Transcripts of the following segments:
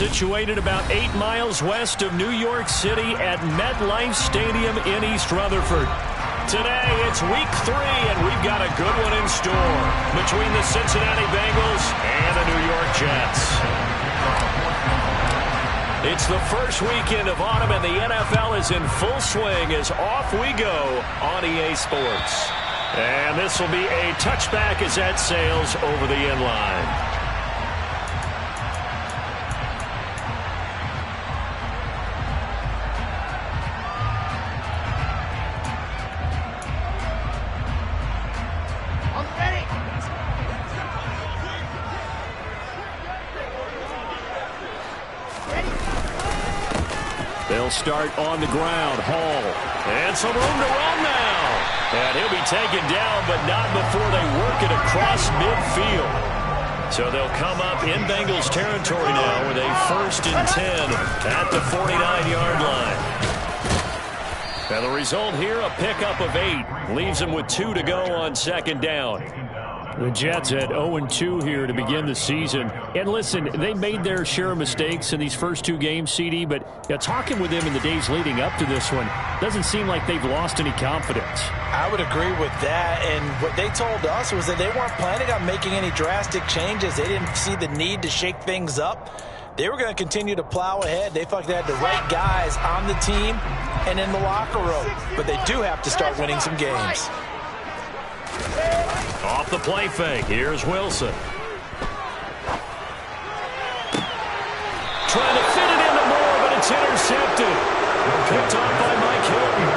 situated about 8 miles west of New York City at MetLife Stadium in East Rutherford. Today, it's week 3, and we've got a good one in store between the Cincinnati Bengals and the New York Jets. It's the first weekend of autumn, and the NFL is in full swing as off we go on EA Sports. And this will be a touchback as that sails over the end line. They'll start on the ground. Hall. And some room to run now. And he'll be taken down, but not before they work it across midfield. So they'll come up in Bengals territory now with a 1st and 10 at the 49-yard line. And the result here, a pickup of 8. Leaves them with 2 to go on 2nd down. The Jets at 0-2 here to begin the season. And listen, they made their share of mistakes in these first 2 games, CD, but talking with them in the days leading up to this one, doesn't seem like they've lost any confidence. I would agree with that, and what they told us was that they weren't planning on making any drastic changes. They didn't see the need to shake things up. They were going to continue to plow ahead. They felt they had the right guys on the team and in the locker room, but they do have to start winning some games. Off the play fake, here's Wilson. Trying to fit it into Moore, but it's intercepted. Picked off by Mike Hilton.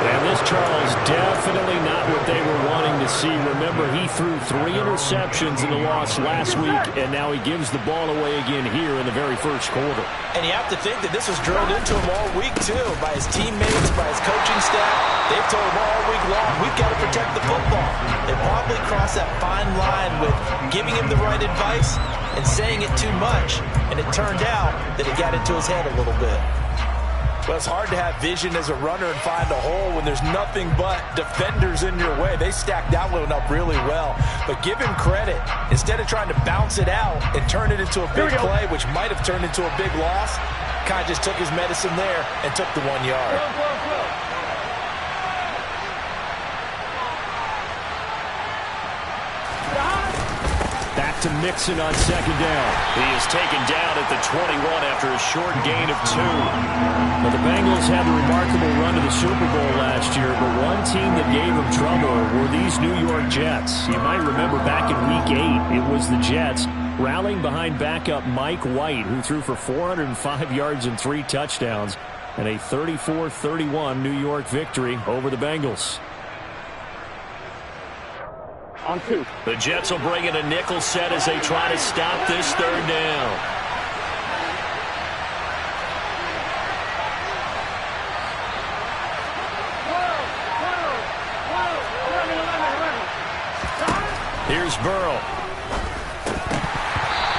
And this, Charles, definitely not what they were wanting to see. Remember, he threw 3 interceptions in the loss last week, and now he gives the ball away again here in the very first quarter. And you have to think that this was drilled into him all week, too, by his teammates, by his coaching staff. They've told him all week long, we've got to protect the football. They probably crossed that fine line with giving him the right advice and saying it too much, and it turned out that it got into his head a little bit. Well, it's hard to have vision as a runner and find a hole when there's nothing but defenders in your way. They stacked that one up really well. But give him credit. Instead of trying to bounce it out and turn it into a big play, which might have turned into a big loss, kind of just took his medicine there and took the 1 yard. Back to Mixon on 2nd down. He is taken down at the 21 after a short gain of 2. But the Bengals had a remarkable run to the Super Bowl last year, but one team that gave them trouble were these New York Jets. You might remember back in Week 8, it was the Jets rallying behind backup Mike White, who threw for 405 yards and 3 touchdowns, and a 34-31 New York victory over the Bengals. On 2. The Jets will bring in a nickel set as they try to stop this 3rd down. Here's Burrow.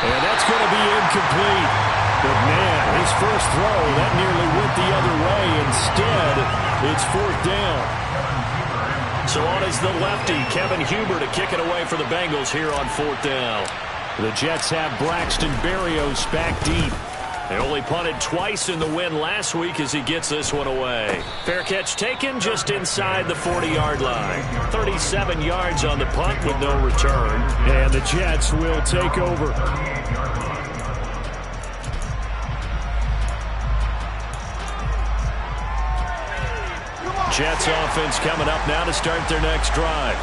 And that's going to be incomplete. But, man, his first throw, that nearly went the other way. Instead, it's 4th down. So on is the lefty, Kevin Huber, to kick it away for the Bengals here on 4th down. The Jets have Braxton Berrios back deep. They only punted twice in the win last week as he gets this one away. Fair catch taken just inside the 40-yard line. 37 yards on the punt with no return. And the Jets will take over. Jets offense coming up now to start their next drive.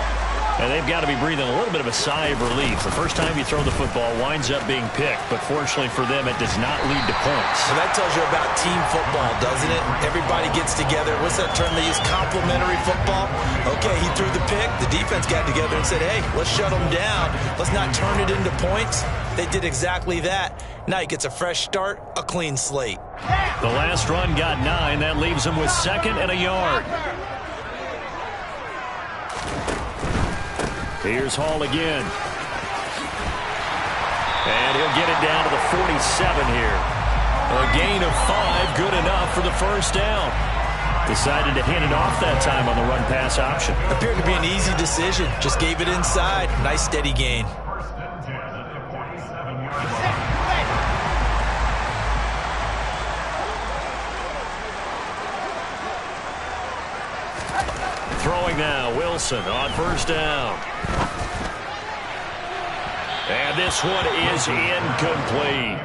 And they've got to be breathing a little bit of a sigh of relief. The first time you throw the football winds up being picked, but fortunately for them, it does not lead to points. So that tells you about team football, doesn't it? Everybody gets together. What's that term they use? Complementary football. Okay, he threw the pick. The defense got together and said, hey, let's shut them down. Let's not turn it into points. They did exactly that. Now he gets a fresh start, a clean slate. The last run got 9. That leaves him with 2nd and a yard. Here's Hall again. And he'll get it down to the 47 here. A gain of 5, good enough for the first down. Decided to hand it off that time on the run-pass option. Appeared to be an easy decision. Just gave it inside. Nice steady gain. throwing now. Wilson on first down. And this one is incomplete.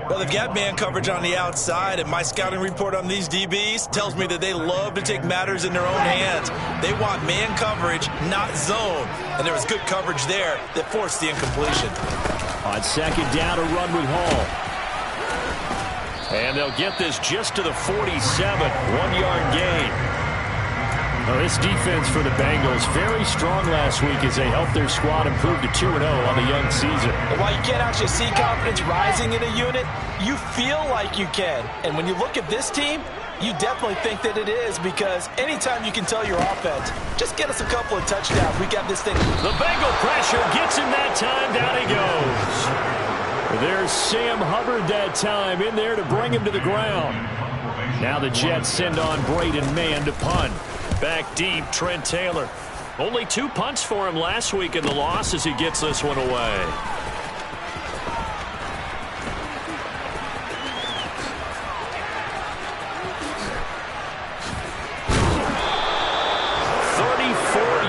Well, they've got man coverage on the outside, and my scouting report on these DBs tells me that they love to take matters in their own hands. They want man coverage, not zone. And there was good coverage there that forced the incompletion. On second down, a run with Hall. And they'll get this just to the 47, 1-yard gain. Well, this defense for the Bengals, very strong last week as they helped their squad improve to 2-0 on the young season. While you can't actually see confidence rising in a unit, you feel like you can. And when you look at this team, you definitely think that it is, because anytime you can tell your offense, just get us a couple of touchdowns, we got this thing. The Bengal pressure gets him that time. Down he goes. There's Sam Hubbard that time in there to bring him to the ground. Now the Jets send on Braden Mann to punt. Back deep, Trent Taylor. Only 2 punts for him last week in the loss as he gets this one away.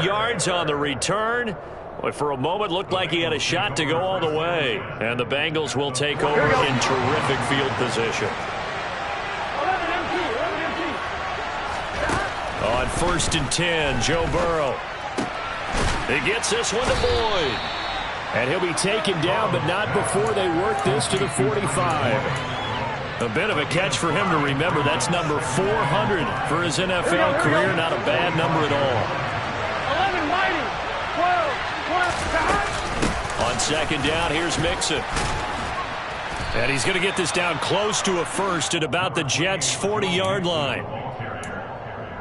Yards on the return, but for a moment looked like he had a shot to go all the way. And the Bengals will take over in terrific field position. On 1st and 10, Joe Burrow. He gets this one to Boyd. And he'll be taken down, but not before they work this to the 45. A bit of a catch for him to remember. That's number 400 for his NFL career. Not a bad number at all. On second down, here's Mixon. And he's going to get this down close to a first at about the Jets' 40-yard line.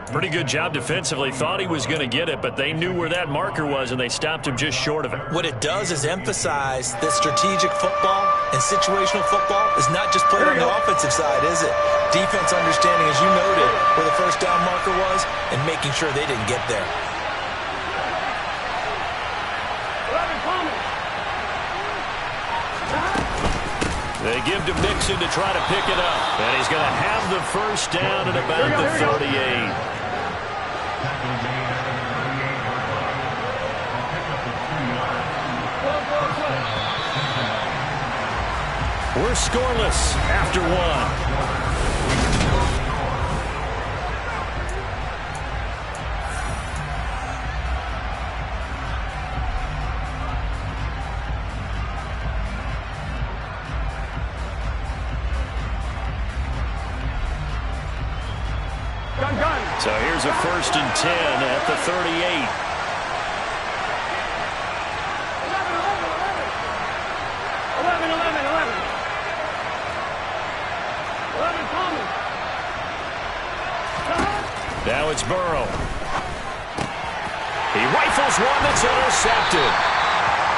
Pretty good job defensively. Thought he was going to get it, but they knew where that marker was, and they stopped him just short of it. What it does is emphasize that strategic football and situational football is not just played on the offensive side, is it? Defense understanding, as you noted, where the first down marker was and making sure they didn't get there. They give to Mixon to try to pick it up. And he's going to have the first down at about the 38. We're scoreless after one. So here's a 1st and 10 at the 38. Now it's Burrow. He rifles one that's intercepted.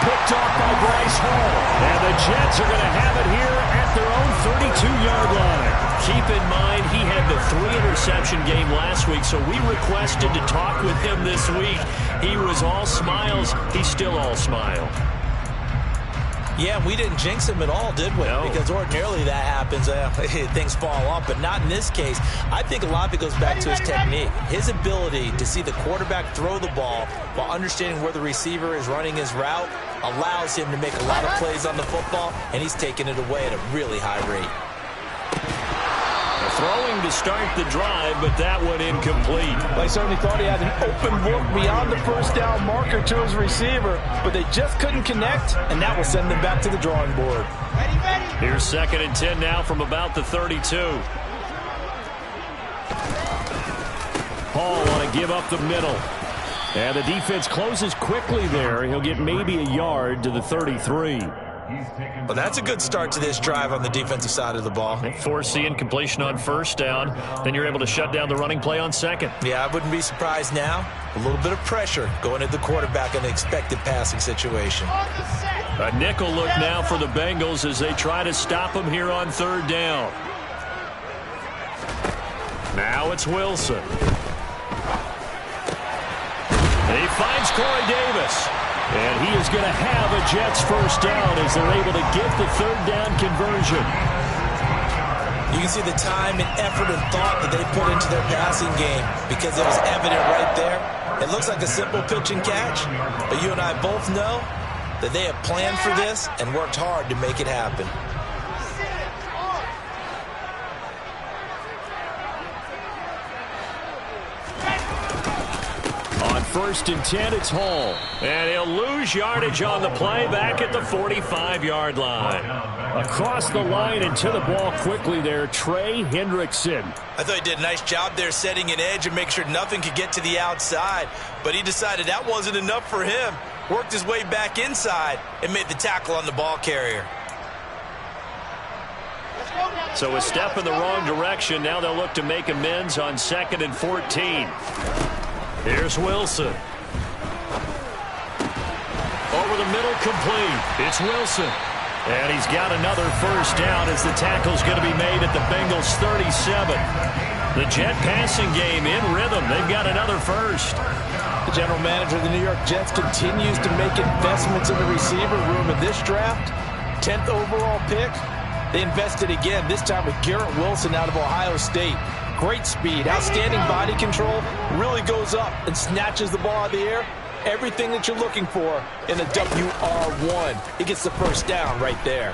Picked off by Bryce Hall. And the Jets are going to have it here at their own 32-yard line. Keep in mind, he had the 3-interception game last week, so we requested to talk with him this week. He was all smiles. He's still all smile. Yeah, we didn't jinx him at all, did we? No. Because ordinarily that happens. Things fall off, but not in this case. I think a lot of it goes back to his technique. His ability to see the quarterback throw the ball while understanding where the receiver is running his route allows him to make a lot of plays on the football, and he's taking it away at a really high rate. Throwing to start the drive, but that one incomplete. They certainly thought he had an open look beyond the first down marker to his receiver, but they just couldn't connect, and that will send them back to the drawing board. Here's 2nd and 10 now from about the 32. Hall want to give up the middle. And the defense closes quickly there. He'll get maybe a yard to the 33. Well, that's a good start to this drive on the defensive side of the ball. Force the incompletion on first down. Then you're able to shut down the running play on second. Yeah, I wouldn't be surprised now. A little bit of pressure going at the quarterback in an expected passing situation. A nickel look now for the Bengals as they try to stop him here on 3rd down. Now it's Wilson. He finds Corey Davis. And he is going to have a Jets first down as they're able to get the 3rd down conversion. You can see the time and effort and thought that they put into their passing game because it was evident right there. It looks like a simple pitch and catch, but you and I both know that they have planned for this and worked hard to make it happen. On 1st and 10, it's Hall. And he'll lose yardage on the play back at the 45-yard line. Across the line and to the ball quickly there, Trey Hendrickson. I thought he did a nice job there setting an edge and make sure nothing could get to the outside. But he decided that wasn't enough for him. Worked his way back inside and made the tackle on the ball carrier. So a step in the wrong direction. Now they'll look to make amends on 2nd and 14. Here's Wilson. Over the middle, complete. It's Wilson. And he's got another first down as the tackle's going to be made at the Bengals 37. The Jet passing game in rhythm. They've got another first. The general manager of the New York Jets continues to make investments in the receiver room in this draft. 10th overall pick. They invested again, this time with Garrett Wilson out of Ohio State. Great speed, outstanding body control, really goes up and snatches the ball out of the air. Everything that you're looking for in a WR1. It gets the first down right there.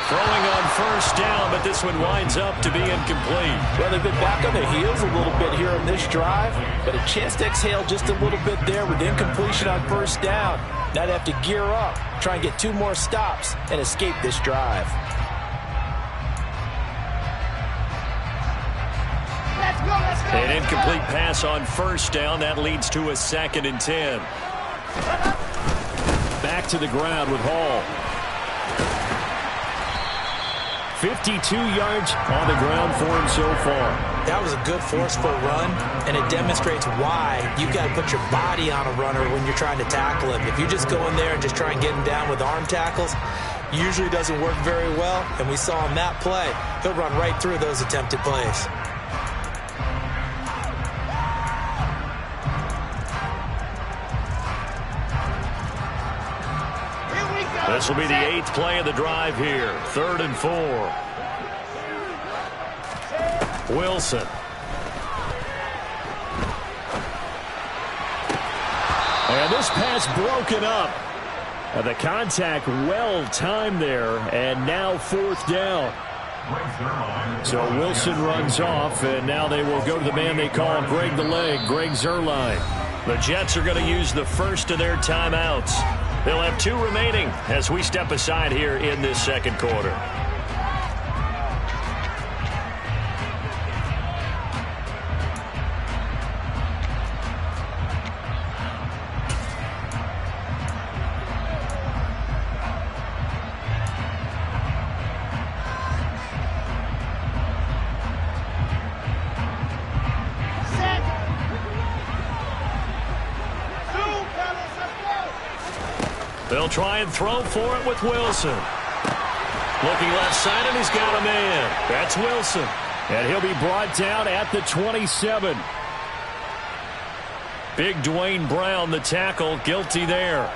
Throwing on first down, but this one winds up to be incomplete. Well, they've been back on their heels a little bit here on this drive, but a chance to exhale just a little bit there with incompletion on first down. Now they have to gear up, try and get 2 more stops, and escape this drive. An incomplete pass on first down. That leads to a 2nd and 10. Back to the ground with Hall. 52 yards on the ground for him so far. That was a good forceful run, and it demonstrates why you've got to put your body on a runner when you're trying to tackle him. If you just go in there and just try and get him down with arm tackles, usually doesn't work very well, and we saw on that play, he'll run right through those attempted plays. This will be the 8th play of the drive here. 3rd and 4. Wilson. And this pass broken up. And the contact well timed there. And now 4th down. So Wilson runs off. And now they will go to the man they call Greg the Leg, Greg Zuerlein. The Jets are going to use the first of their timeouts. They'll have 2 remaining as we step aside here in this 2nd quarter. They'll try and throw for it with Wilson. Looking left side, and he's got a man. That's Wilson. And he'll be brought down at the 27. Big Dwayne Brown, the tackle, guilty there.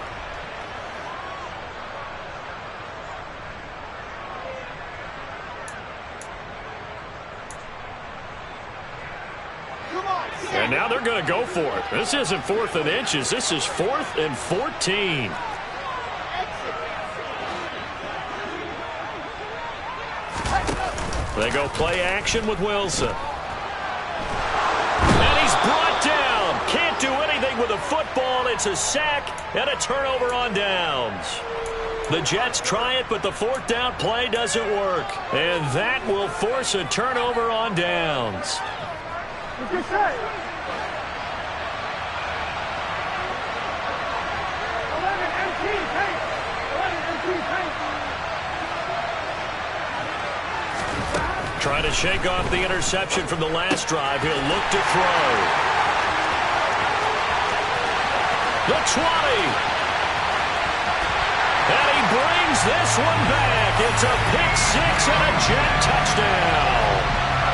And now they're going to go for it. This isn't 4th and inches. This is 4th and 14. They go play action with Wilson. And he's brought down. Can't do anything with a football. It's a sack and a turnover on downs. The Jets try it, but the 4th down play doesn't work. And that will force a turnover on downs. Trying to shake off the interception from the last drive. He'll look to throw. The 20. And he brings this one back. It's a pick 6 and a Jet touchdown.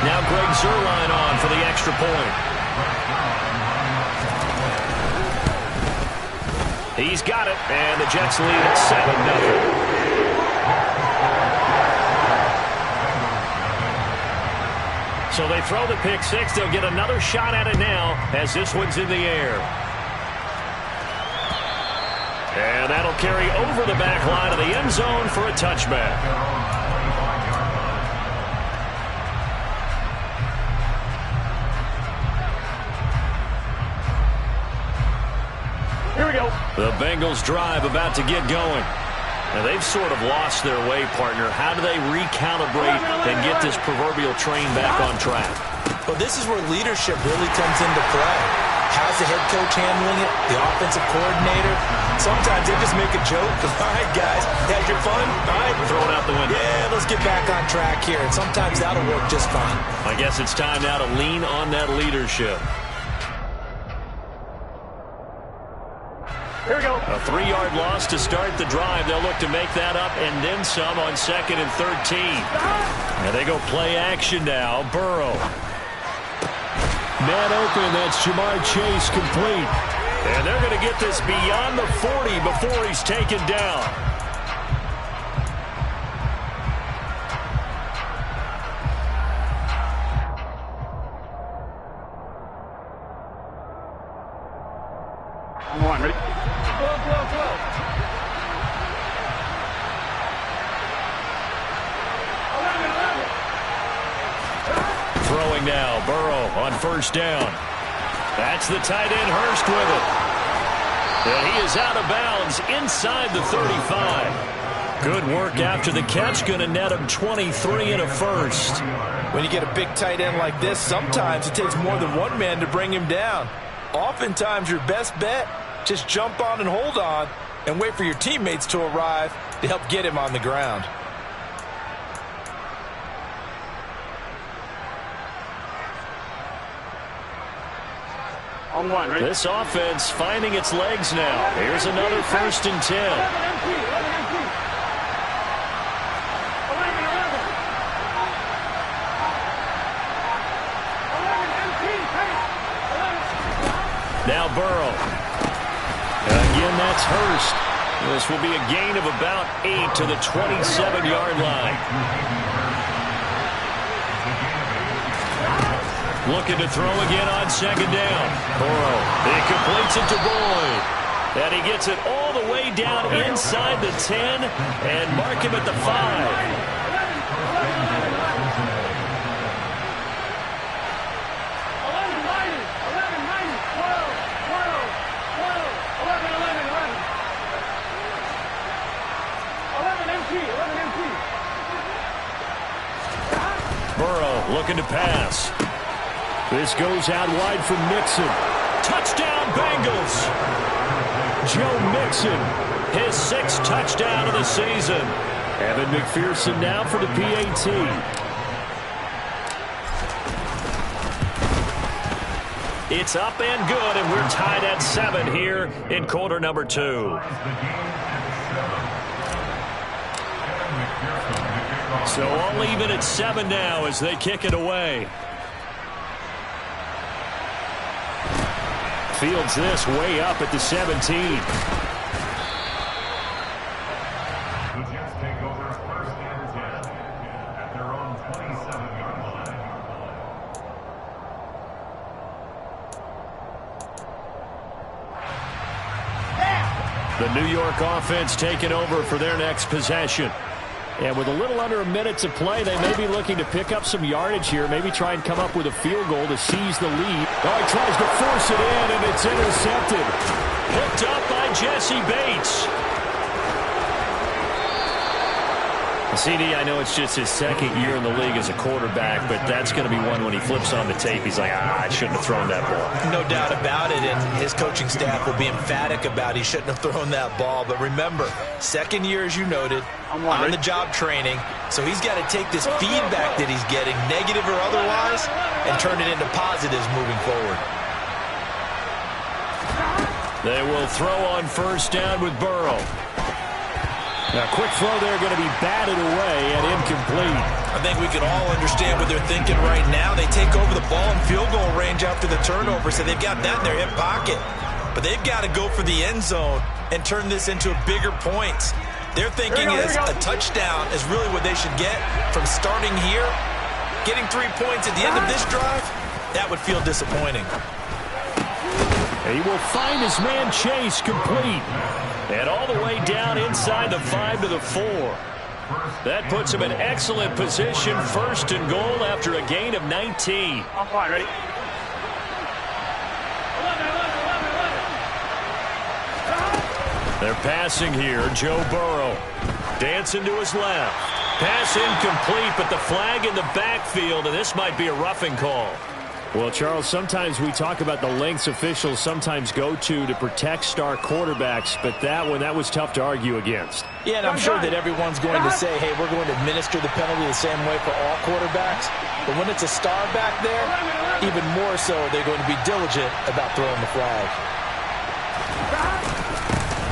Now Greg Zuerlein on for the extra point. He's got it, and the Jets lead at 7-0. So they throw the pick six. They'll get another shot at it now as this one's in the air. And that'll carry over the back line of the end zone for a touchback. Here we go. The Bengals drive about to get going. Now, they've sort of lost their way, partner. How do they recalibrate and get this proverbial train back on track? Well, this is where leadership really comes into play. How's the head coach handling it? The offensive coordinator? Sometimes they just make a joke. All right, guys, had your fun? All right. Throw it out the window. Yeah, let's get back on track here. And sometimes that'll work just fine. I guess it's time now to lean on that leadership. Here we go. A 3-yard loss to start the drive. They'll look to make that up and then some on 2nd and 13. And they go play action now. Burrow. Man open. That's Ja'Marr Chase complete. And they're going to get this beyond the 40 before he's taken down. I'm on. Ready? Throwing now, Burrow on first down. That's the tight end, Hurst, with it. And he is out of bounds inside the 35. Good work after the catch, going to net him 23 and a first. When you get a big tight end like this, sometimes it takes more than one man to bring him down. Oftentimes, your best bet, just jump on and hold on and wait for your teammates to arrive to help get him on the ground. On one. Ready? This offense finding its legs now. Here's another 1st and 10. Now Burrow. Again, that's Hurst. This will be a gain of about 8 to the 27-yard line. Looking to throw again on 2nd down. Burrow. He completes it to Boyd. And he gets it all the way down inside the 10 and mark him at the 5. Burrow looking to pass. This goes out wide from Mixon. Touchdown, Bengals! Joe Mixon, his 6th touchdown of the season. Evan McPherson now for the PAT. It's up and good, and we're tied at 7 here in quarter number 2. So all even at 7 now as they kick it away. Fields this way up at the 17. The Jets take over 1st and 10 at their own 27-yard line. The New York offense taking over for their next possession. And with a little under a minute to play, they may be looking to pick up some yardage here, maybe try and come up with a field goal to seize the lead. Oh, he tries to force it in, and it's intercepted. Picked up by Jesse Bates. CD, I know it's just his 2nd year in the league as a quarterback, but that's going to be one when he flips on the tape. He's like, I shouldn't have thrown that ball. No doubt about it, and his coaching staff will be emphatic about he shouldn't have thrown that ball. But remember, 2nd year, as you noted, on-the-job training, so he's got to take this feedback that he's getting, negative or otherwise, and turn it into positives moving forward. They will throw on first down with Burrow. Now, quick throw there, going to be batted away and incomplete. I think we can all understand what they're thinking right now. They take over the ball in field goal range after the turnover, so they've got that in their hip pocket. But they've got to go for the end zone and turn this into bigger points. They're thinking a touchdown is really what they should get from starting here Getting 3 points at the end of this drive, that would feel disappointing. He will find his man Chase complete. And all the way down inside the 5 to the 4. That puts him in excellent position, 1st and goal after a gain of 19. I'm fine, ready? They're passing here. Joe Burrow dancing to his left. Pass incomplete, but the flag in the backfield, and this might be a roughing call. Well, Charles, sometimes we talk about the lengths officials sometimes go to protect star quarterbacks, but that was tough to argue against. Yeah, and I'm sure that everyone's going to say, hey, we're going to administer the penalty the same way for all quarterbacks. But when it's a star back there, even more so, they're going to be diligent about throwing the flag.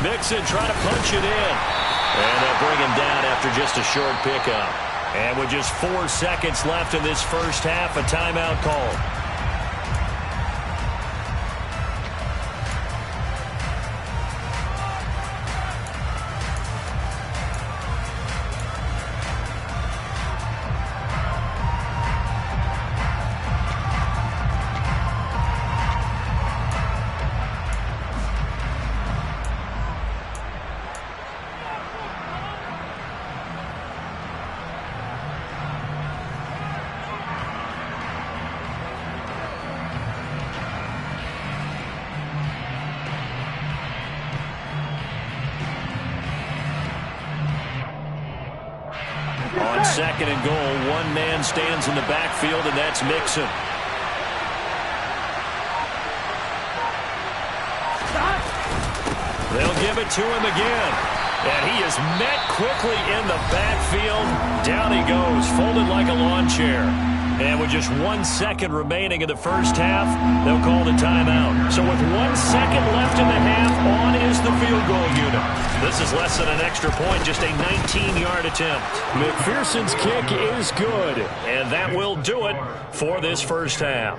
Mixon trying to punch it in. And they'll bring him down after just a short pickup. And with just 4 seconds left in this first half, a timeout called. On 2nd and goal, one man stands in the backfield, and that's Mixon. They'll give it to him again. And he is met quickly in the backfield. Down he goes, folded like a lawn chair. And with just 1 second remaining in the first half, they'll call the timeout. So with 1 second left in the half, on is the field goal unit. This is less than an extra point, just a 19-yard attempt. McPherson's kick is good, and that will do it for this first half.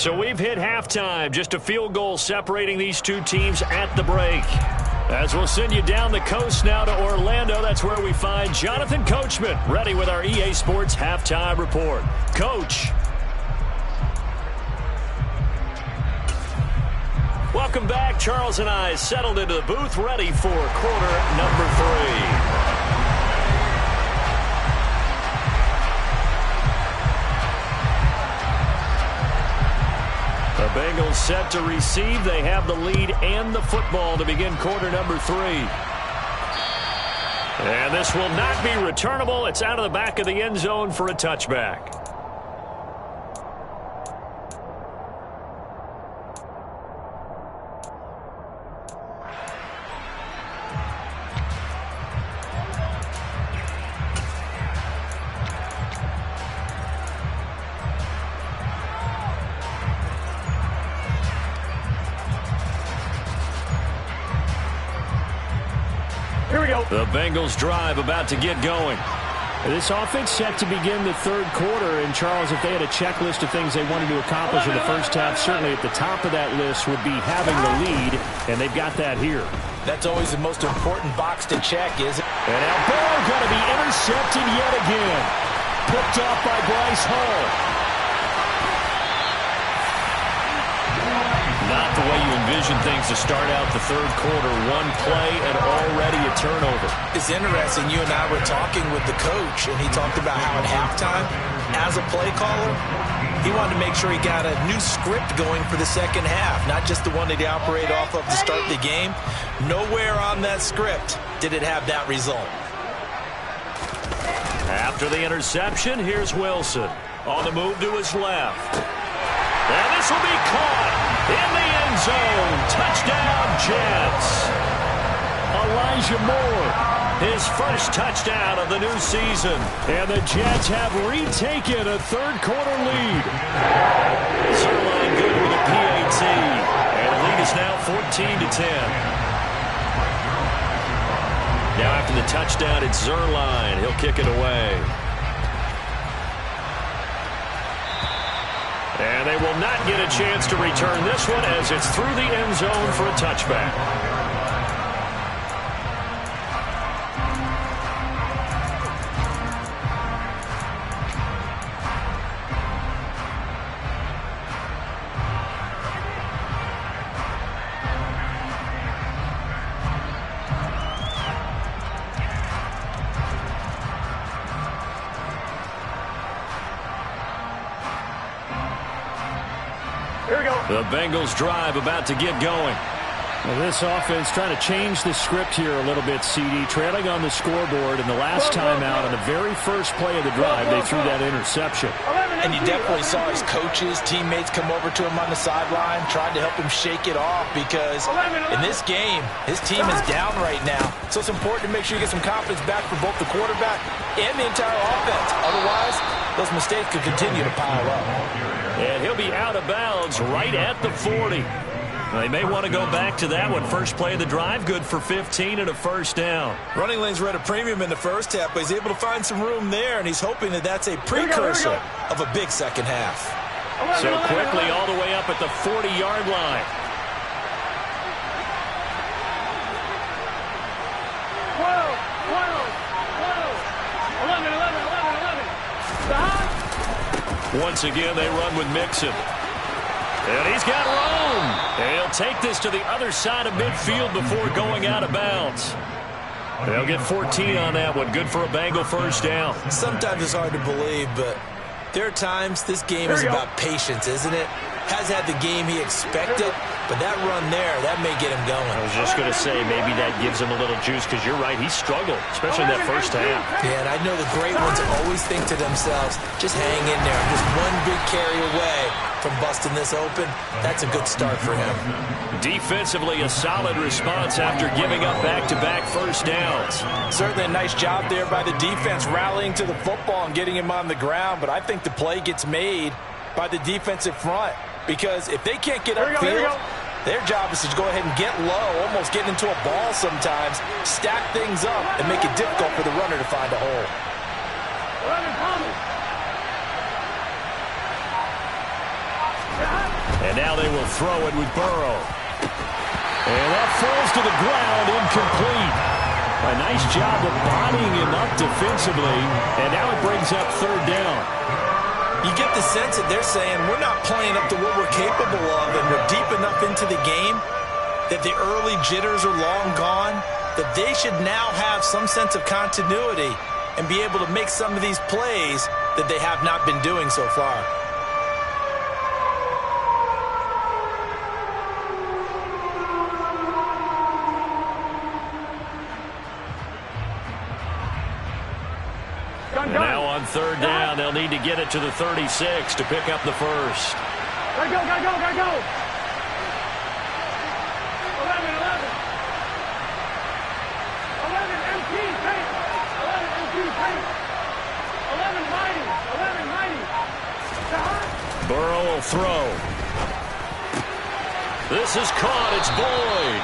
So we've hit halftime, just a field goal separating these two teams at the break. As we'll send you down the coast now to Orlando, that's where we find Jonathan Coachman, ready with our EA Sports Halftime Report. Coach. Welcome back. Charles and I settled into the booth, ready for quarter number 3. The Bengals set to receive. They have the lead and the football to begin quarter number 3. And this will not be returnable. It's out of the back of the end zone for a touchback. Here we go. The Bengals drive about to get going. This offense set to begin the third quarter. And, Charles, if they had a checklist of things they wanted to accomplish in the first half, certainly at the top of that list would be having the lead, and they've got that here. That's always the most important box to check, isn't it? And now Burrow going to be intercepted yet again. Picked off by Bryce Hall. Not the way you envision things to start out the third quarter. One play and already a turnover. It's interesting. You and I were talking with the coach, and he talked about how at halftime, as a play caller, he wanted to make sure he got a new script going for the second half, not just the one that he operated off of to start the game. Nowhere on that script did it have that result. After the interception, here's Wilson. On the move to his left. And this will be caught in the end zone. Touchdown, Jets. Elijah Moore, his first touchdown of the new season. And the Jets have retaken a third quarter lead. Zerline good with a PAT. And the lead is now 14-10. Now after the touchdown, it's Zerline. He'll kick it away. And they will not get a chance to return this one as it's through the end zone for a touchback. The Bengals drive about to get going. Well, this offense trying to change the script here a little bit, CD. Trailing on the scoreboard, and the last time out on the very first play of the drive, they threw that interception. And you definitely saw his coaches, teammates come over to him on the sideline, trying to help him shake it off because in this game, his team is down right now. So it's important to make sure you get some confidence back for both the quarterback and the entire offense. Otherwise, those mistakes could continue to pile up. And he'll be out of bounds right at the 40. They may want to go back to that one. First play of the drive, good for 15 and a first down. Running lanes were at a premium in the first half, but he's able to find some room there, and he's hoping that that's a precursor of a big second half. So quickly all the way up at the 40-yard line. 12, 11. Once again, they run with Mixon. And he's got room. And he'll take this to the other side of midfield before going out of bounds. They'll get 14 on that one. Good for a Bengal first down. Sometimes it's hard to believe, but there are times this game is about patience, isn't it? Has had the game he expected, but that run there, that may get him going. I was just going to say, maybe that gives him a little juice, because you're right, he struggled, especially in that first half. Yeah, and I know the great ones always think to themselves, just hang in there. Just one big carry away from busting this open. That's a good start for him. Defensively, a solid response after giving up back-to-back first downs. Certainly a nice job there by the defense, rallying to the football and getting him on the ground, but I think the play gets made by the defensive front. Because if they can't get upfield, their job is to go ahead and get low, almost get into a ball sometimes, stack things up, and make it difficult for the runner to find a hole. And now they will throw it with Burrow. And that falls to the ground, incomplete. A nice job of bodying him up defensively, and now it brings up third down. You get the sense that they're saying we're not playing up to what we're capable of, and we're deep enough into the game that the early jitters are long gone, that they should now have some sense of continuity and be able to make some of these plays that they have not been doing so far. And now on third down, they'll need to get it to the 36 to pick up the first. Gotta go, gotta go, gotta go. 11, 11. 11 MT tank. 11 MT tank. 11 mighty. 11 mighty. Burrow will throw. This is caught. It's Boyd.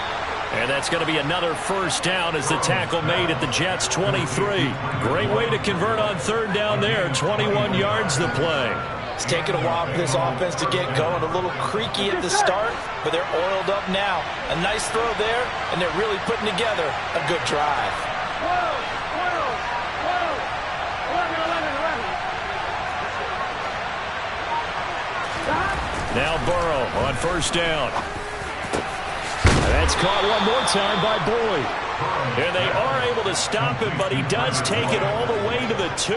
And that's going to be another first down as the tackle made at the Jets' 23. Great way to convert on third down there. 21 yards the play. It's taken a while for this offense to get going. A little creaky at the start, but they're oiled up now. A nice throw there, and they're really putting together a good drive. 12, 12, 11, 11. Now Burrow on first down. That's caught one more time by Boyd. And they are able to stop him, but he does take it all the way to the 2.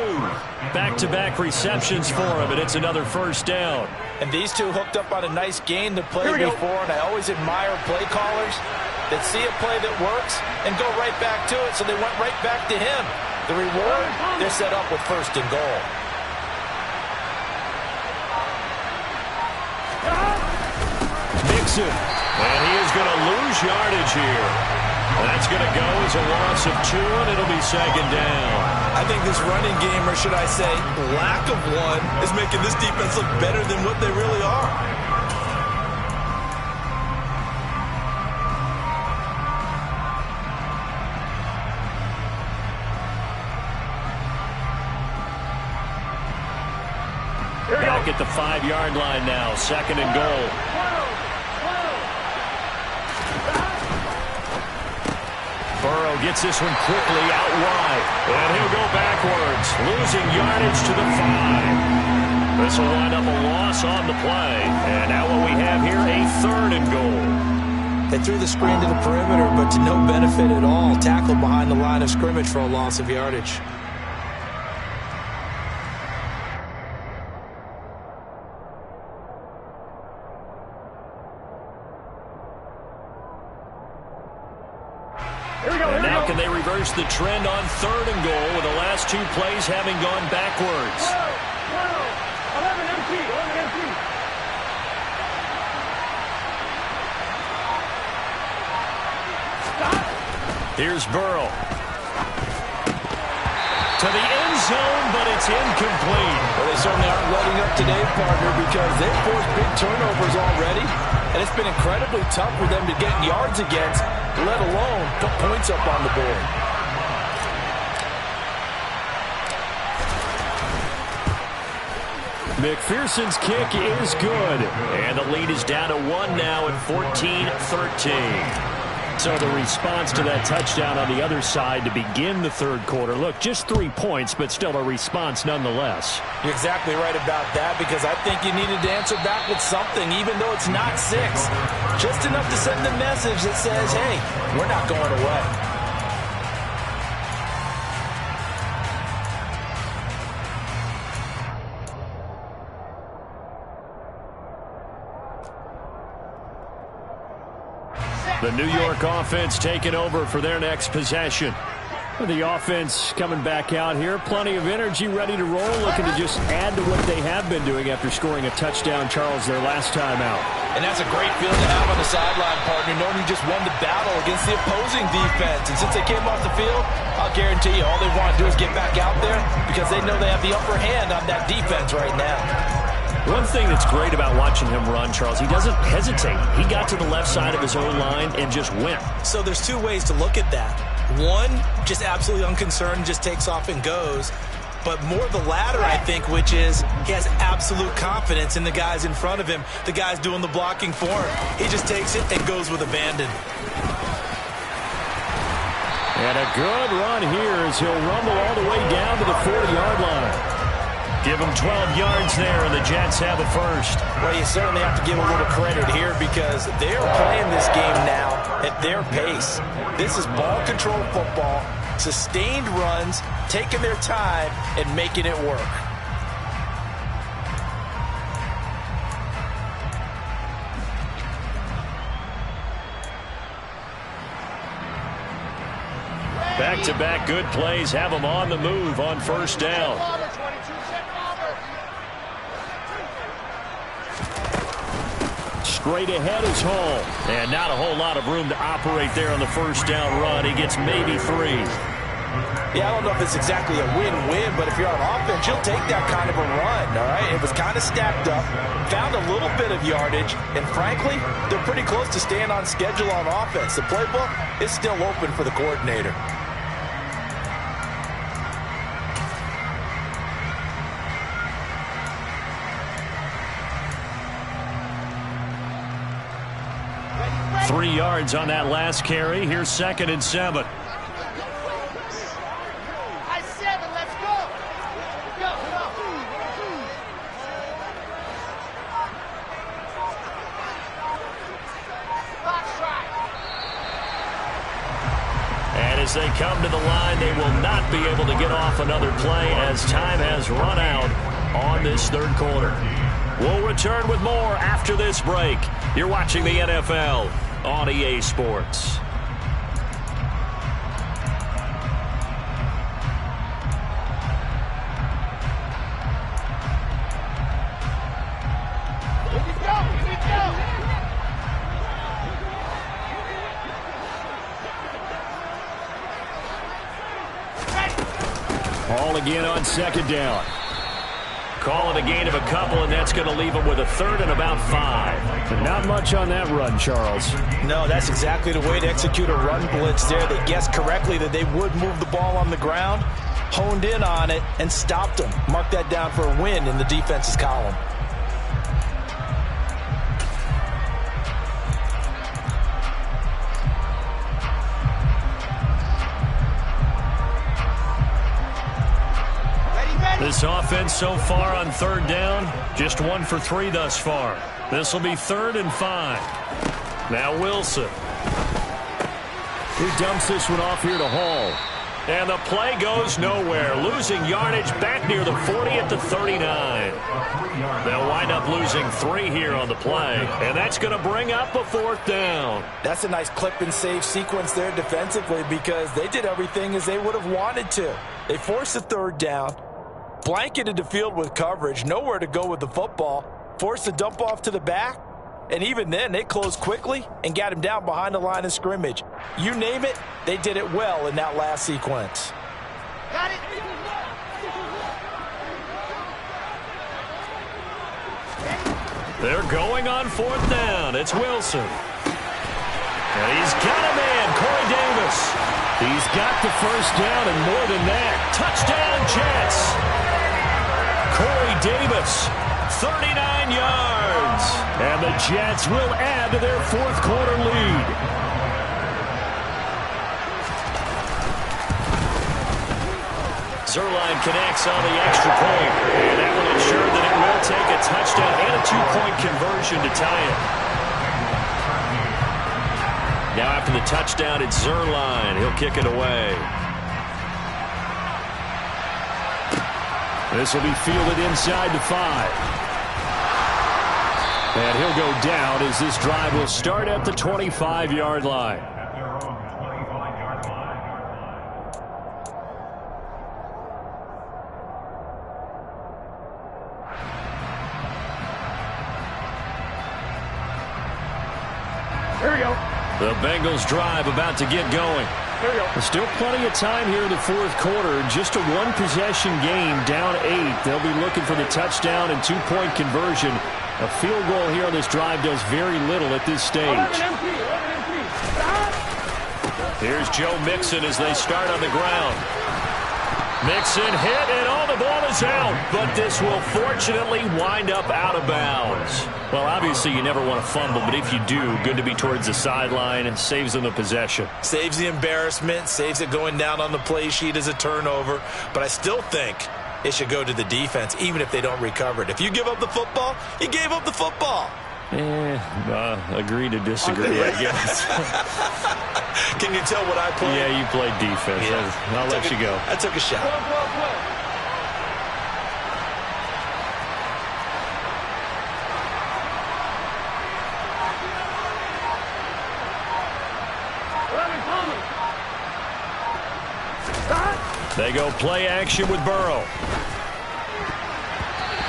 Back-to-back receptions for him, and it's another first down. And these two hooked up on a nice game to play before, and I always admire play callers that see a play that works and go right back to it, so they went right back to him. The reward, they're set up with first and goal. Mixon. And he is going to lose yardage here. That's going to go as a loss of 2, and it'll be second down. I think this running game, or should I say lack of one, is making this defense look better than what they really are. Back at the 5-yard line now, second and goal. Burrow gets this one quickly out wide. And he'll go backwards, losing yardage to the 5. This will wind up a loss on the play. And now what we have here, a third and goal. They threw the screen to the perimeter, but to no benefit at all. Tackled behind the line of scrimmage for a loss of yardage. And now can they reverse the trend on 3rd and goal with the last 2 plays having gone backwards? 11 empty. 11 empty. Stop. Here's Burrow. To the end zone, but it's incomplete. Well, they certainly aren't letting up today, partner, because they've forced big turnovers already, and it's been incredibly tough for them to get yards against, let alone put points up on the board. McPherson's kick is good. And the lead is down to 1 now at 14-13. So the response to that touchdown on the other side to begin the 3rd quarter. Look, just 3 points, but still a response nonetheless. You're exactly right about that, because I think you needed to answer back with something, even though it's not 6. Just enough to send the message that says, hey, we're not going away. The New York offense taking over for their next possession. The offense coming back out here. Plenty of energy, ready to roll, looking to just add to what they have been doing after scoring a touchdown, Charles, their last time out. And that's a great feeling to have on the sideline, partner, knowing you just won the battle against the opposing defense. And since they came off the field, I'll guarantee you all they want to do is get back out there, because they know they have the upper hand on that defense right now. One thing that's great about watching him run, Charles, he doesn't hesitate. He got to the left side of his own line and just went. So there's 2 ways to look at that. One, just absolutely unconcerned, just takes off and goes. But more the latter, I think, which is he has absolute confidence in the guys in front of him, the guys doing the blocking for him. He just takes it and goes with abandon. And a good run here as he'll rumble all the way down to the 40-yard line. Give them 12 yards there, and the Jets have a first. Well, you certainly have to give a little credit here, because they're playing this game now at their pace. This is ball control football, sustained runs, taking their time, and making it work. Back-to-back good plays have them on the move on 1st down. Straight ahead is Hall. And not a whole lot of room to operate there on the 1st down run. He gets maybe 3. Yeah, I don't know if it's exactly a win-win, but if you're on offense, you'll take that kind of a run, all right? It was kind of stacked up, found a little bit of yardage, and frankly, they're pretty close to staying on schedule on offense. The playbook is still open for the coordinator. – 3 yards on that last carry. Here's 2nd and 7. And as they come to the line, they will not be able to get off another play as time has run out on this 3rd quarter. We'll return with more after this break. You're watching the NFL on EA Sports. Ball again on 2nd down. Call it a gain of a couple, and that's going to leave them with a 3rd and about 5. But not much on that run, Charles. No, that's exactly the way to execute a run blitz there. They guessed correctly that they would move the ball on the ground, honed in on it, and stopped them. Mark that down for a win in the defense's column. This offense so far on 3rd down, just 1 for 3 thus far. This will be 3rd and 5. Now Wilson. He dumps this one off here to Hall. And the play goes nowhere. Losing yardage back near the 40 at the 39. They'll wind up losing 3 here on the play. And that's going to bring up a 4th down. That's a nice clip and save sequence there defensively because they did everything as they would have wanted to. They forced the 3rd down, blanketed the field with coverage, nowhere to go with the football, forced the dump off to the back. And even then, they closed quickly and got him down behind the line of scrimmage. You name it, they did it well in that last sequence. Got it. They're going on 4th down. It's Wilson. And he's got a man, Corey Davis. He's got the 1st down and more than that. Touchdown, Jets. Corey Davis, 39 yards. And the Jets will add to their 4th quarter lead. Zuerlein connects on the extra point. And that will ensure that it will take a touchdown and a 2-point conversion to tie it. Now after the touchdown, it's Zuerlein. He'll kick it away. This will be fielded inside the 5. And he'll go down as this drive will start at the 25-yard line. At their own 25-yard line. Here we go. The Bengals drive about to get going. Here we go. There's still plenty of time here in the 4th quarter. Just a 1-possession game, down 8. They'll be looking for the touchdown and 2-point conversion. A field goal here on this drive does very little at this stage. 11 empty. Here's Joe Mixon as they start on the ground. Mixon hit, and all the ball is out. But this will fortunately wind up out of bounds. Well, obviously you never want to fumble, but if you do, good to be towards the sideline and saves them the possession. Saves the embarrassment, saves it going down on the play sheet as a turnover. But I still think it should go to the defense, even if they don't recover it. If you give up the football, you gave up the football. Agree to disagree, I guess. Can you tell what I played? Yeah, you played defense. Yeah. I'll let you go. I took a shot. They go play action with Burrow.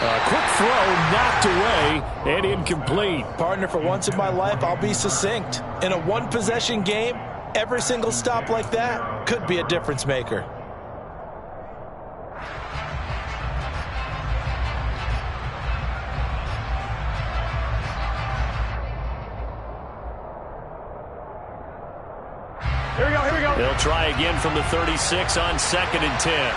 A quick throw knocked away and incomplete. Partner, for once in my life, I'll be succinct. In a 1-possession game, every single stop like that could be a difference maker. Here we go. Here we go. They'll try again from the 36 on 2nd and 10.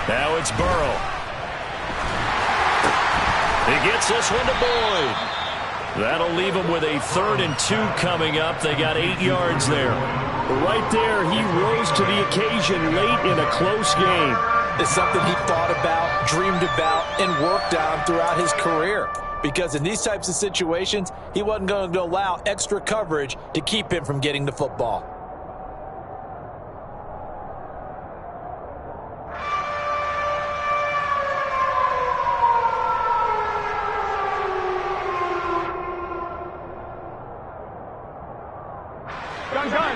Now it's Burrow. He gets this one to Boyd. That'll leave him with a 3rd and 2 coming up. They got 8 yards there. Right there, he rose to the occasion late in a close game. It's something he thought about, dreamed about, and worked on throughout his career. Because in these types of situations, he wasn't going to allow extra coverage to keep him from getting the football.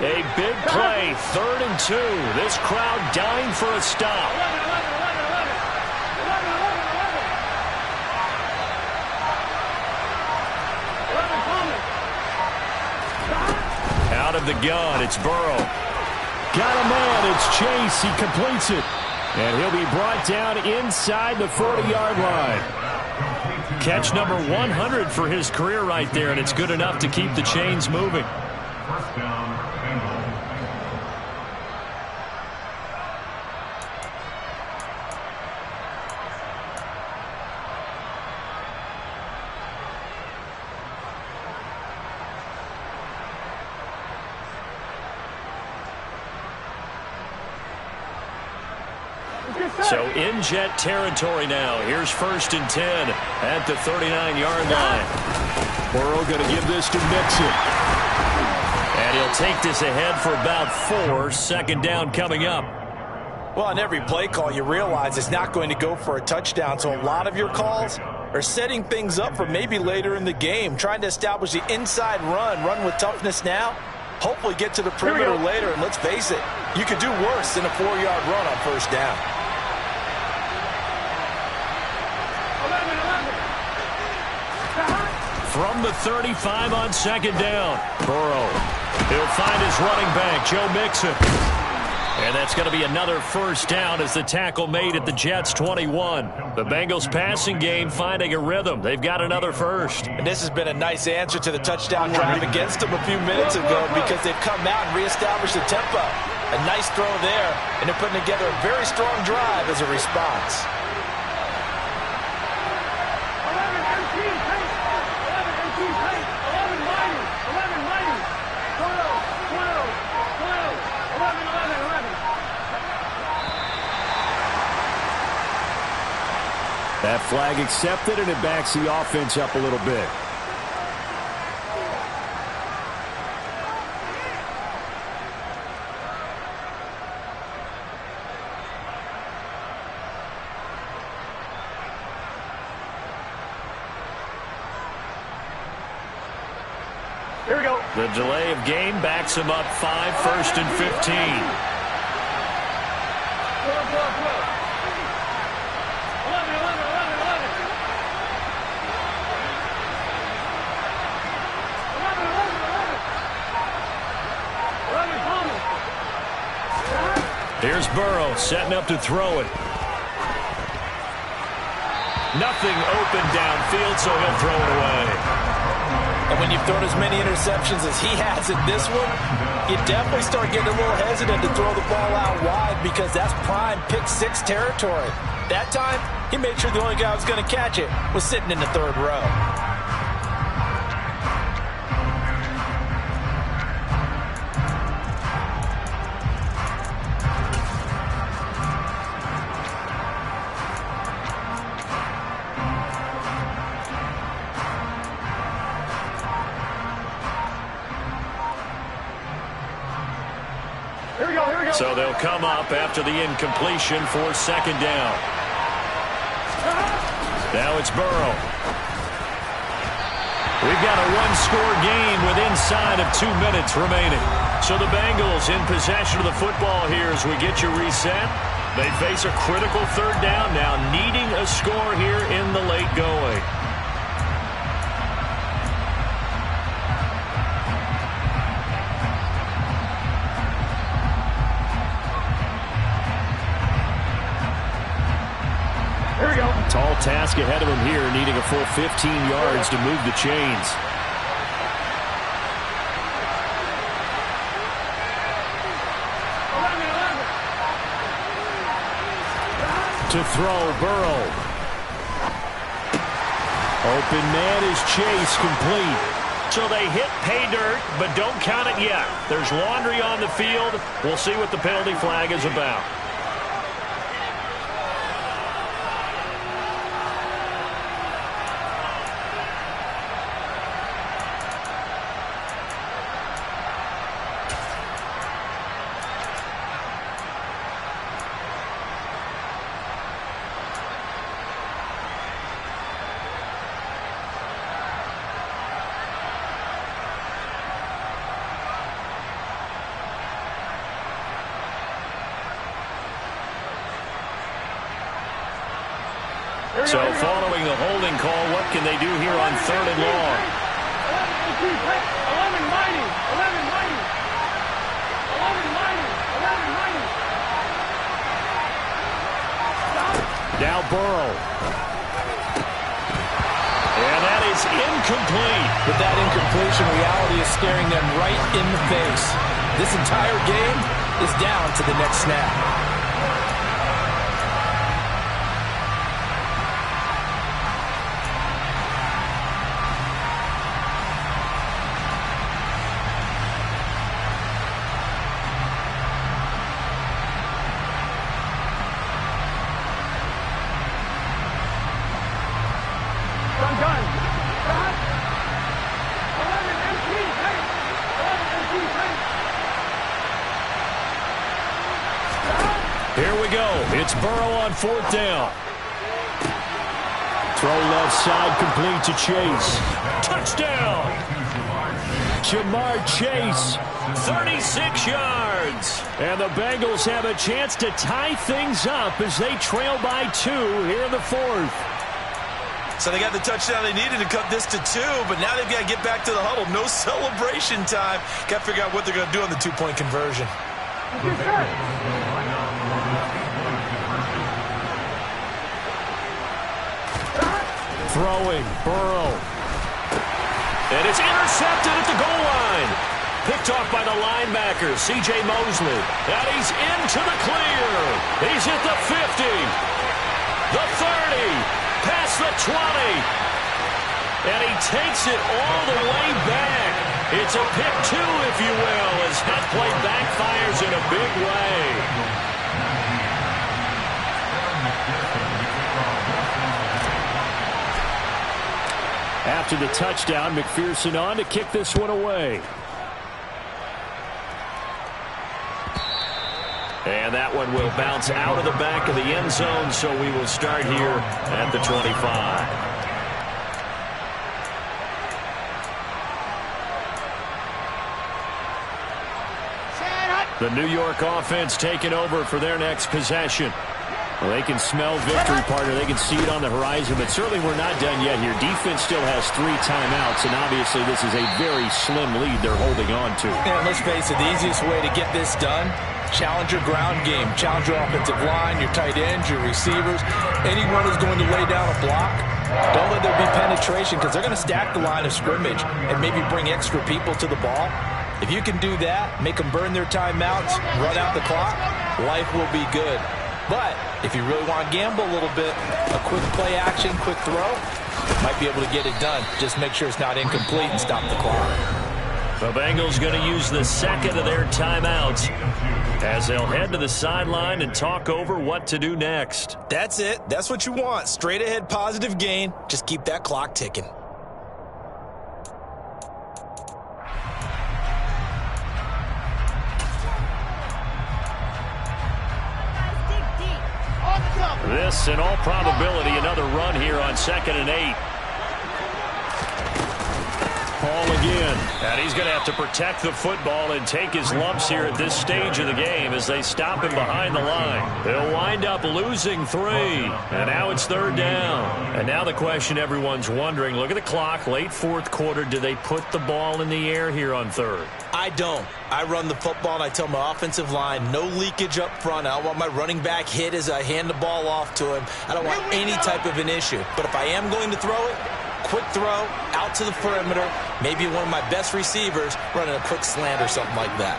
A big play, 3rd and 2. This crowd dying for a stop. 11. Out of the gun, it's Burrow. Got a man, it's Chase. He completes it. And he'll be brought down inside the 40-yard line. Catch number 100 for his career right there, and it's good enough to keep the chains moving. First down, Bengals. Let's get So in Jet territory now. Here's 1st and 10 at the 39-yard line. Burrow going to give this to Mixon. And he'll take this ahead for about 4. 2nd down coming up. Well, on every play call, you realize it's not going to go for a touchdown. So a lot of your calls are setting things up for maybe later in the game, trying to establish the inside run with toughness now, hopefully get to the perimeter later. And let's face it, you could do worse than a 4-yard run on 1st down. From the 35 on 2nd down, Burrow. He'll find his running back, Joe Mixon. And that's going to be another 1st down as the tackle made at the Jets' 21. The Bengals passing game finding a rhythm. They've got another 1st. And this has been a nice answer to the touchdown drive against them a few minutes ago because they've come out and reestablished the tempo. A nice throw there, and they're putting together a very strong drive as a response. That flag accepted, and it backs the offense up a little bit. Here we go. The delay of game backs him up 5, 1st and 15. Here's Burrow setting up to throw it. Nothing open downfield, so he'll throw it away. And when you've thrown as many interceptions as he has in this one, you definitely start getting a little hesitant to throw the ball out wide because that's prime pick 6 territory. That time, he made sure the only guy who was going to catch it was sitting in the 3rd row. So they'll come up after the incompletion for 2nd down. Now it's Burrow. We've got a 1-score game with inside of 2 minutes remaining. So the Bengals in possession of the football here as we get you reset. They face a critical 3rd down now, needing a score here in the late going. Tall task ahead of him here, needing a full 15 yards to move the chains. To throw, Burrow. Open man is Chase, complete. So they hit pay dirt, but don't count it yet. There's laundry on the field. We'll see what the penalty flag is about. So following the holding call, what can they do here on 3rd and long? Now Burrow. And that is incomplete. With that incompletion, reality is staring them right in the face. This entire game is down to the next snap. go. It's Burrow on 4th down. Throw left side, complete to Chase. Touchdown! Jamar Chase, 36 yards. And the Bengals have a chance to tie things up as they trail by 2 here in the 4th. So they got the touchdown they needed to cut this to 2, but now they've got to get back to the huddle. No celebration time. Got to figure out what they're going to do on the 2-point conversion. Throwing, Burrow. And it's intercepted at the goal line. Picked off by the linebacker, C.J. Mosley. And he's into the clear. He's at the 50. The 30. Past the 20. And he takes it all the way back. It's a pick 2, if you will, as that play backfires in a big way. After the touchdown, McPherson on to kick this one away. And that one will bounce out of the back of the end zone, so we will start here at the 25. The New York offense taking over for their next possession. Well, they can smell victory, partner. They can see it on the horizon, but certainly we're not done yet here. Defense still has 3 timeouts, and obviously this is a very slim lead they're holding on to. And let's face it, the easiest way to get this done, challenge your ground game. Challenge your offensive line, your tight ends, your receivers. Anyone who's going to lay down a block, don't let there be penetration because they're going to stack the line of scrimmage and maybe bring extra people to the ball. If you can do that, make them burn their timeouts, run out the clock, life will be good. But if you really want to gamble a little bit, a quick play action, quick throw, might be able to get it done. Just make sure it's not incomplete and stop the clock. The Bengals going to use the second of their timeouts as they'll head to the sideline and talk over what to do next. That's it. That's what you want. Straight ahead positive gain. Just keep that clock ticking. This, in all probability, another run here on 2nd and 8. Paul again. And he's going to have to protect the football and take his lumps here at this stage of the game as they stop him behind the line. They'll wind up losing 3. And now it's 3rd down. And now the question everyone's wondering, look at the clock, late 4th quarter, do they put the ball in the air here on 3rd? I don't. I run the football and I tell my offensive line, no leakage up front. I don't want my running back hit as I hand the ball off to him. I don't want any type of an issue. But if I am going to throw it, quick throw, out to the perimeter, maybe one of my best receivers running a quick slant or something like that.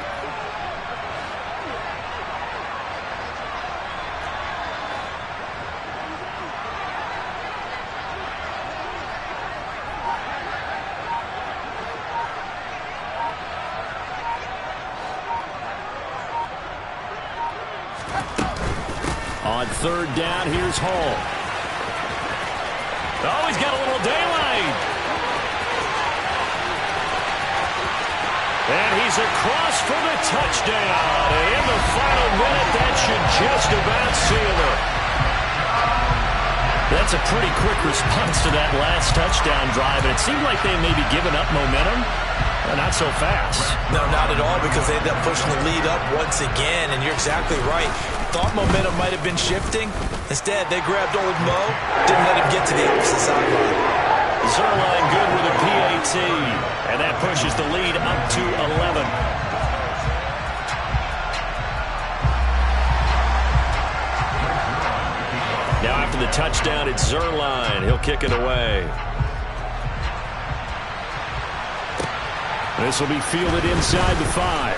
On 3rd down, here's Hall. Oh, he's got a little daylight. And he's across for the touchdown. And in the final minute, that should just about seal it. That's a pretty quick response to that last touchdown drive. And it seemed like they may be giving up momentum. Not so fast. No, not at all, because they ended up pushing the lead up once again, and you're exactly right. Thought momentum might have been shifting. Instead, they grabbed old Mo, didn't let him get to the opposite sideline. Zuerlein good with a PAT, and that pushes the lead up to 11. Now after the touchdown, it's Zuerlein. He'll kick it away. This will be fielded inside the 5.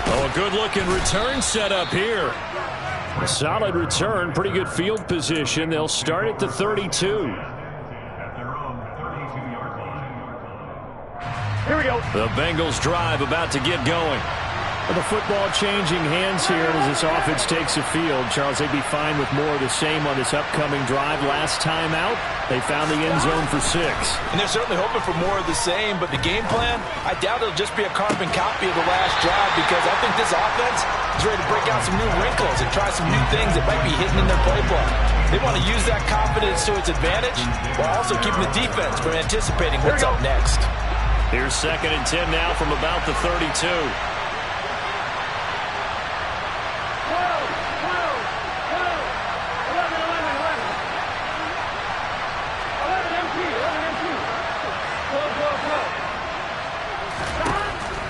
Oh, a good-looking return setup here. A solid return, pretty good field position. They'll start at the 32. At their own 32-yard line. Here we go. The Bengals drive about to get going. The football changing hands here as this offense takes the field. Charles, they'd be fine with more of the same on this upcoming drive. Last time out, they found the end zone for 6. And they're certainly hoping for more of the same, but the game plan, I doubt it'll just be a carbon copy of the last drive, because I think this offense is ready to break out some new wrinkles and try some new things that might be hidden in their playbook. They want to use that confidence to its advantage while also keeping the defense from anticipating what's up next. Here's 2nd and 10 now from about the 32.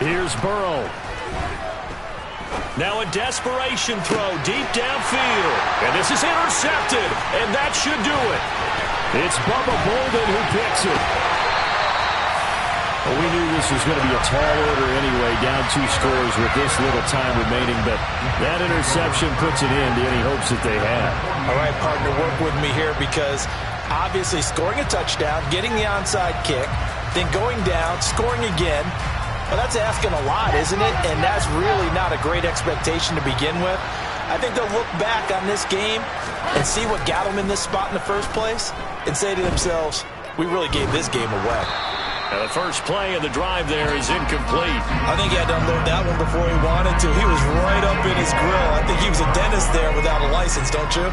Here's Burrow. Now a desperation throw deep downfield. And this is intercepted. And that should do it. It's Bubba Bolden who picks it. Well, we knew this was going to be a tall order anyway, down 2 scores with this little time remaining. But that interception puts it into any hopes that they had. All right, partner, work with me here, because obviously scoring a touchdown, getting the onside kick, then going down, scoring again. Well, that's asking a lot, isn't it? And that's really not a great expectation to begin with. I think they'll look back on this game and see what got them in this spot in the first place and say to themselves, we really gave this game away. Now the first play of the drive there is incomplete. I think he had to unload that one before he wanted to. He was right up in his grill. I think he was a dentist there without a license, don't you?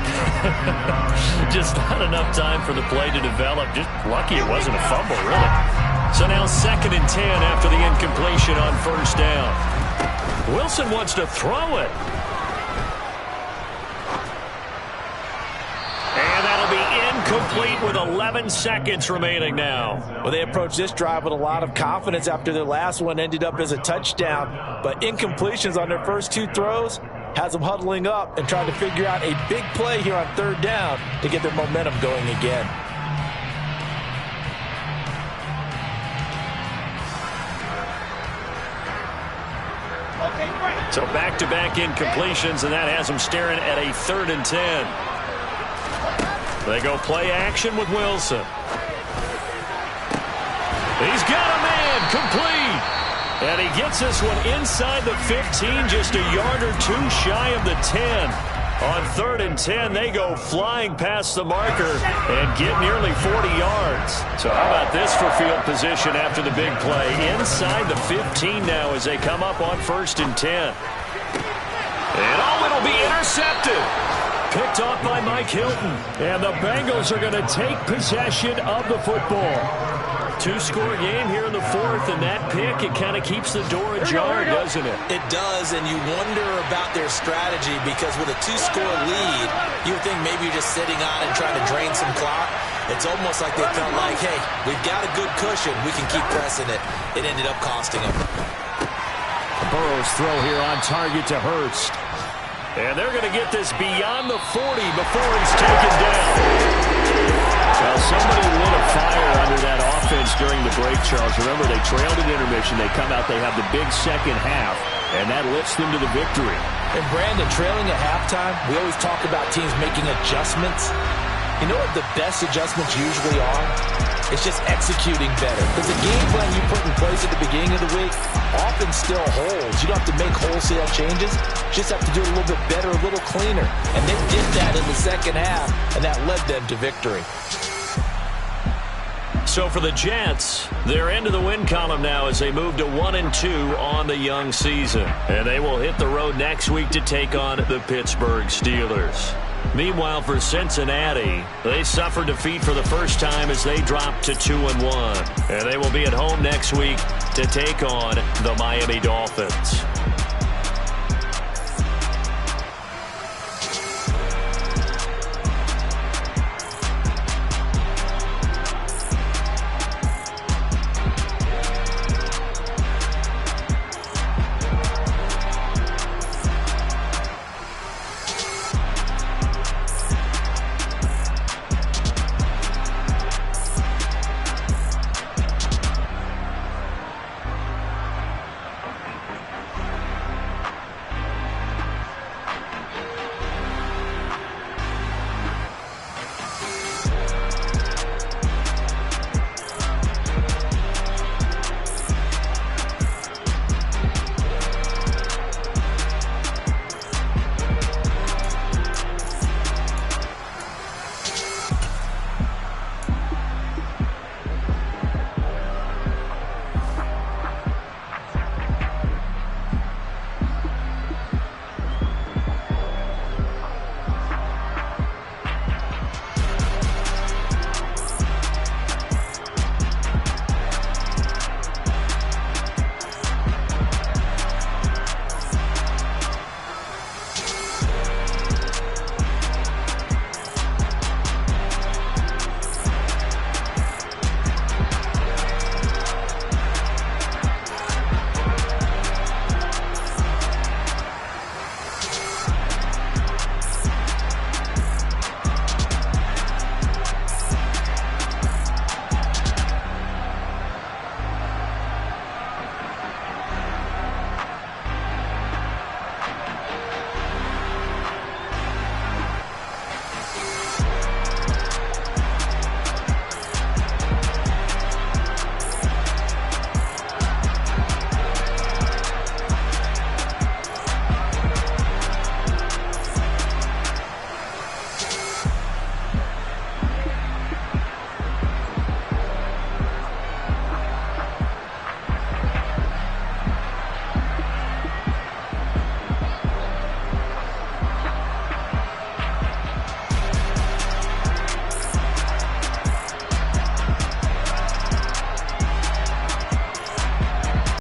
Just not enough time for the play to develop. Just lucky it wasn't a fumble, really. So now 2nd and 10 after the incompletion on 1st down. Wilson wants to throw it. And that'll be incomplete with 11 seconds remaining now. Well, they approached this drive with a lot of confidence after their last one ended up as a touchdown. But incompletions on their first 2 throws has them huddling up and trying to figure out a big play here on 3rd down to get their momentum going again. So back-to-back incompletions, and that has them staring at a 3rd and 10. They go play action with Wilson. He's got a man, complete. And he gets this one inside the 15, just a yard or 2 shy of the 10. On 3rd and 10, they go flying past the marker and get nearly 40 yards. So how about this for field position after the big play? Inside the 15 now as they come up on 1st and 10. And it'll be intercepted. Picked off by Mike Hilton. And the Bengals are going to take possession of the football. 2-score game here in the 4th, and that pick, it kind of keeps the door ajar, doesn't it? It does, and you wonder about their strategy, because with a 2-score lead, you would think maybe you're just sitting on and trying to drain some clock. It's almost like they felt like, hey, we've got a good cushion. We can keep pressing it. It ended up costing them. Burrow's throw here on target to Hurst. And they're going to get this beyond the 40 before he's taken down. Well, somebody lit a fire under that offense during the break, Charles. Remember, they trailed at intermission. They come out, they have the big second half, and that lifts them to the victory. And Brandon, trailing at halftime, we always talk about teams making adjustments. You know what the best adjustments usually are? It's just executing better. Because the game plan you put in place at the beginning of the week often still holds. You don't have to make wholesale changes. You just have to do it a little bit better, a little cleaner. And they did that in the second half, and that led them to victory. So for the Jets, they're into the win column now as they move to 1-2 on the young season. And they will hit the road next week to take on the Pittsburgh Steelers. Meanwhile, for Cincinnati, they suffered defeat for the first time as they dropped to 2-1. And they will be at home next week to take on the Miami Dolphins.